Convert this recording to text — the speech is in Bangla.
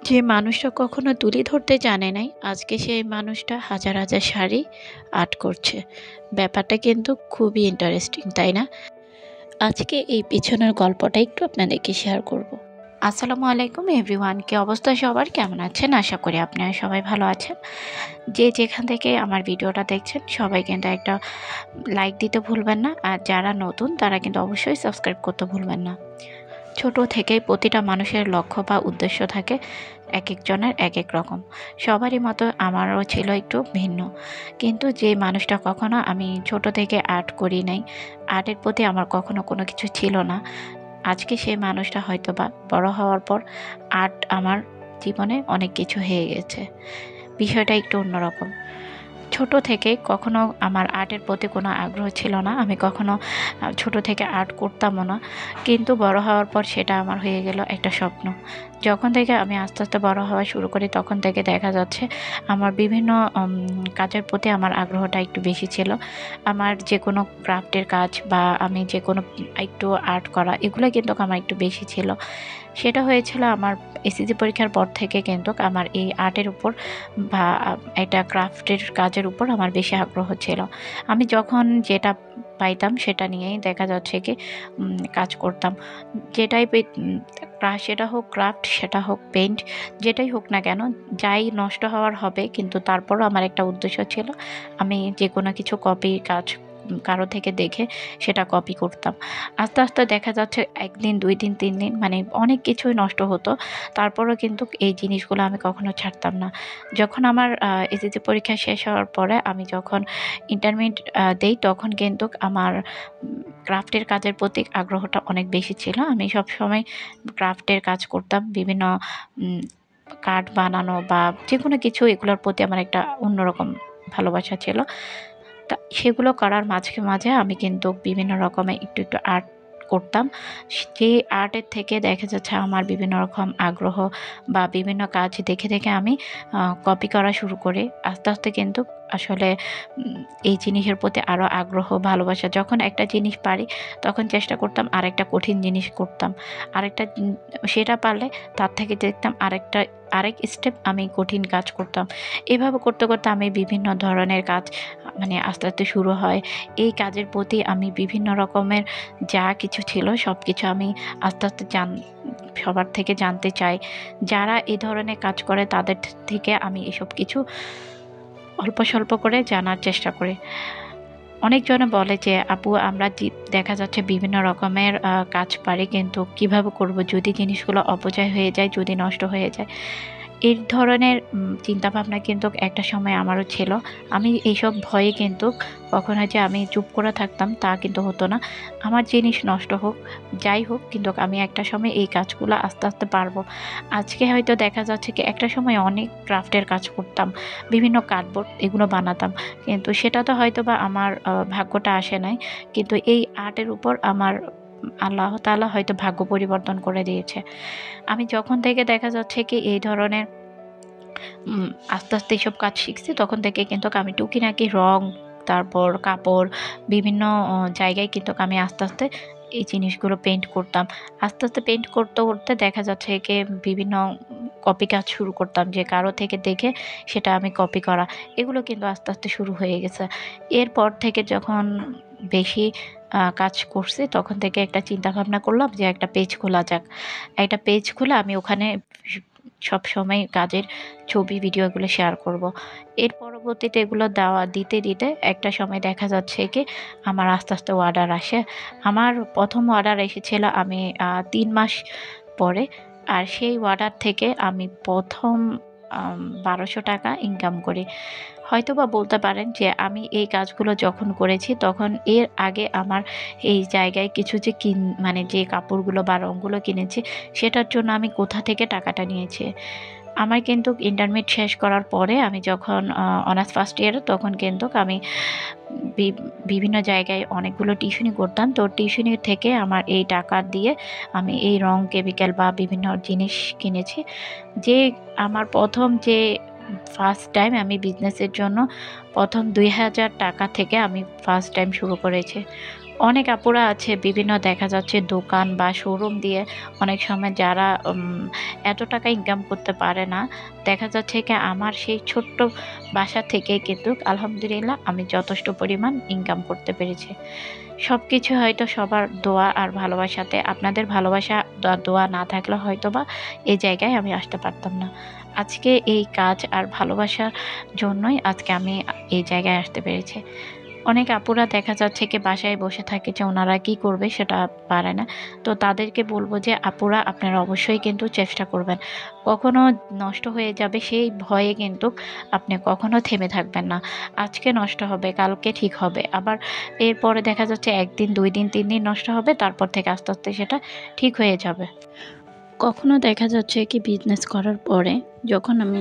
যে মানুষটা কখনো তুলি ধরতে জানে নাই, আজকে সেই মানুষটা হাজার হাজার শাড়ি আর্ট করছে। ব্যাপারটা কিন্তু খুবই ইন্টারেস্টিং, তাই না? আজকে এই পিছনের গল্পটা একটু আপনাদেরকে শেয়ার করব। আসসালামু আলাইকুম এভরিওয়ান, কি অবস্থা সবার? কেমন আছেন? আশা করি আপনারা সবাই ভালো আছেন। যে যেখান থেকে আমার ভিডিওটা দেখছেন সবাই কিন্তু একটা লাইক দিতে ভুলবেন না, আর যারা নতুন তারা কিন্তু অবশ্যই সাবস্ক্রাইব করতে ভুলবেন না। ছোট থেকেই প্রতিটা মানুষের লক্ষ্য বা উদ্দেশ্য থাকে এক একজনের এক এক রকম। সবারই মতো আমারও ছিল একটু ভিন্ন, কিন্তু যে মানুষটা কখনো আমি ছোট থেকে আর্ট করি নাই, আর্টের প্রতি আমার কখনো কোনো কিছু ছিল না, আজকে সেই মানুষটা হয়তো বা বড় হওয়ার পর আর্ট আমার জীবনে অনেক কিছু হয়ে গেছে। বিষয়টা একটু অন্যরকম। ছোট থেকে কখনো আমার আর্টের প্রতি কোনো আগ্রহ ছিল না। আমি কখনো ছোট থেকে আর্ট করতামও না। কিন্তু বড় হওয়ার পর সেটা আমার হয়ে গেল একটা স্বপ্ন। যখন থেকে আমি আস্তে আস্তে বড় হওয়া শুরু করি, তখন থেকে দেখা যাচ্ছে আমার বিভিন্ন কাজের প্রতি আমার আগ্রহটা একটু বেশি ছিল। আমার যেকোনো ক্রাফটের কাজ বা আমি যেকোনো একটু আর্ট করা, এগুলো কিন্তু আমার একটু বেশি ছিল। সেটা হয়েছিল আমার এসএসসি পরীক্ষার পর থেকে, কিন্তু আমার এই আর্টের উপর বা এটা ক্রাফটের কাজের উপর আমার বেশি আগ্রহ ছিল। আমি যখন যেটা পাইতাম সেটা নিয়েই দেখা যাচ্ছে কি কাজ করতাম। যেটাই সেটা হোক ক্রাফট, সেটা হোক পেইন্ট, যেটাই হোক না কেন, যাই নষ্ট হওয়ার হবে, কিন্তু তারপরও আমার একটা উদ্দেশ্য ছিল, আমি যেকোনো কিছু কপি কাজ কারো থেকে দেখে সেটা কপি করতাম। আস্তে আস্তে দেখা যাচ্ছে ১ দিন, ২ দিন, ৩ দিন মানে অনেক কিছুই নষ্ট হতো। তারপরেও কিন্তু এই জিনিসগুলো আমি কখনো ছাড়তাম না। যখন আমার এসএসসি পরীক্ষা শেষ হওয়ার পরে আমি যখন ইন্টারমিডিয়েট দেই, তখন কিন্তু আমার ক্রাফটের কাজের প্রতি আগ্রহটা অনেক বেশি ছিল। আমি সবসময় ক্রাফটের কাজ করতাম। বিভিন্ন উম কার্ড বানানো বা যেকোনো কিছু, এগুলোর প্রতি আমার একটা অন্যরকম ভালোবাসা ছিল। সেগুলো করার মাঝে মাঝে আমি কিন্তু বিভিন্ন রকমের একটু একটু আর্ট করতাম। যে আর্টের থেকে দেখা যাচ্ছে আমার বিভিন্ন রকম আগ্রহ বা বিভিন্ন কাজ দেখে দেখে আমি কপি করা শুরু করি। আস্তে আস্তে কিন্তু আসলে এই জিনিসের প্রতি আরও আগ্রহ, ভালোবাসা। যখন একটা জিনিস পারি তখন চেষ্টা করতাম আরেকটা কঠিন জিনিস করতাম। আরেকটা সেটা পারলে তার থেকে দেখতাম আরেক স্টেপ আমি কঠিন কাজ করতাম। এভাবে করতে করতে আমি বিভিন্ন ধরনের কাজ মানে আস্তে আস্তে শুরু হয়। এই কাজের প্রতি আমি বিভিন্ন রকমের যা কিছু ছিল সবকিছু আমি আস্তে আস্তে সবার থেকে জানতে চাই। যারা এ ধরনের কাজ করে তাদের থেকে আমি এসব কিছু অল্প স্বল্প করে জানার চেষ্টা করি। অনেকজনে বলে যে, "আপু, আমরা দেখা যাচ্ছে বিভিন্ন রকমের কাজ পারি, কিন্তু কিভাবে করব যদি জিনিসগুলো অপচয় হয়ে যায়, যদি নষ্ট হয়ে যায়?" এই ধরনের চিন্তাভাবনা কিন্তু একটা সময় আমারও ছিল। আমি এইসব ভয়ে কিন্তু কখনো যে আমি চুপ করে থাকতাম তা কিন্তু হতো না। আমার জিনিস নষ্ট হোক, যাই হোক, কিন্তু আমি একটা সময় এই কাজগুলো আস্তে আস্তে পারবো। আজকে হয়তো দেখা যাচ্ছে কি একটা সময় অনেক ক্রাফটের কাজ করতাম। বিভিন্ন কার্ডবোর্ড এগুলো বানাতাম। কিন্তু সেটাতে হয়তোবা আমার ভাগ্যটা আসে নাই। কিন্তু এই আর্টের উপর আমার আল্লাহ তাআলা হয়তো ভাগ্য পরিবর্তন করে দিয়েছে। আমি যখন থেকে দেখা যাচ্ছে কি এই ধরনের আস্তে আস্তে এসব কাজ শিখছি, তখন থেকে কিন্তু আমি টুকিটাকি রং, তারপর কাপড়, বিভিন্ন জায়গায় কিন্তু আমি আস্তে আস্তে এই জিনিসগুলো পেইন্ট করতাম। আস্তে আস্তে পেইন্ট করতে করতে দেখা যাচ্ছে কি বিভিন্ন কপি কাজ শুরু করতাম, যে কারো থেকে দেখে সেটা আমি কপি করা। এগুলো কিন্তু আস্তে আস্তে শুরু হয়ে গেছে। এরপর থেকে যখন বেশি কাজ করছি, তখন থেকে একটা চিন্তা ভাবনা করলাম যে একটা পেজ খোলা যাক। একটা পেজ খুলে আমি ওখানে সবসময় কাজের ছবি, ভিডিও এগুলো শেয়ার করব। এর পরবর্তীতে এগুলো দিতে দিতে একটা সময় দেখা যাচ্ছে কি আমার আস্তে আস্তে অর্ডার আসে। আমার ১ম অর্ডার এসেছিল আমি ৩ মাস পরে। আর সেই অর্ডার থেকে আমি ১ম ৳১২০০ ইনকাম করি। হয়তোবা বলতে পারেন যে আমি এই কাজগুলো যখন করেছি, তখন এর আগে আমার এই জায়গায় কিছু যে মানে যে কাপড়গুলো বা রংগুলো কিনেছি, সেটার জন্য আমি কোথা থেকে টাকাটা নিয়েছি। আমার কিন্তু ইন্টারমিডিয়েট শেষ করার পরে আমি যখন অনার্স ফার্স্ট ইয়ারে, তখন কিন্তু আমি বি বিভিন্ন জায়গায় অনেকগুলো টিউশনি করতাম। তো টিউশনি থেকে আমার এই টাকা দিয়ে আমি এই রং, কেমিক্যাল বা বিভিন্ন জিনিস কিনেছি। যে আমার ১ম যে ফার্স্ট টাইম আমি বিজনেসের জন্য ১ম ৳২,০০০ থেকে আমি ফার্স্ট টাইম শুরু করেছি। অনেক আপুরা আছে বিভিন্ন দেখা যাচ্ছে দোকান বা শোরুম দিয়ে অনেক সময় যারা এত টাকা ইনকাম করতে পারে না, দেখা যাচ্ছে কি আমার সেই ছোট্ট বাসা থেকে কিন্তু আলহামদুলিল্লাহ আমি যথেষ্ট পরিমাণ ইনকাম করতে পেরেছি। সবকিছু হয়তো সবার দোয়া আর ভালোবাসাতে, আপনাদের ভালোবাসা দোয়া না থাকলে হয়তোবা এই জায়গায় আমি আসতে পারতাম না। আজকে এই কাজ আর ভালোবাসার জন্যই আজকে আমি এই জায়গায় আসতে পেরেছি। অনেক আপুরা দেখা যাচ্ছে কি বাসায় বসে থাকে যে ওনারা কি করবে সেটা পারে না। তো তাদেরকে বলব যে আপুরা আপনারা অবশ্যই কিন্তু চেষ্টা করবেন। কখনো নষ্ট হয়ে যাবে সেই ভয়ে কিন্তু আপনি কখনো থেমে থাকবেন না। আজকে নষ্ট হবে, কালকে ঠিক হবে। আবার এরপরে দেখা যাচ্ছে ১ দিন, ২ দিন, ৩ দিন নষ্ট হবে। তারপর থেকে আস্তে, আস্তে সেটা ঠিক হয়ে যাবে। কখনো দেখা যাচ্ছে কি বিজনেস করার পরে যখন আমি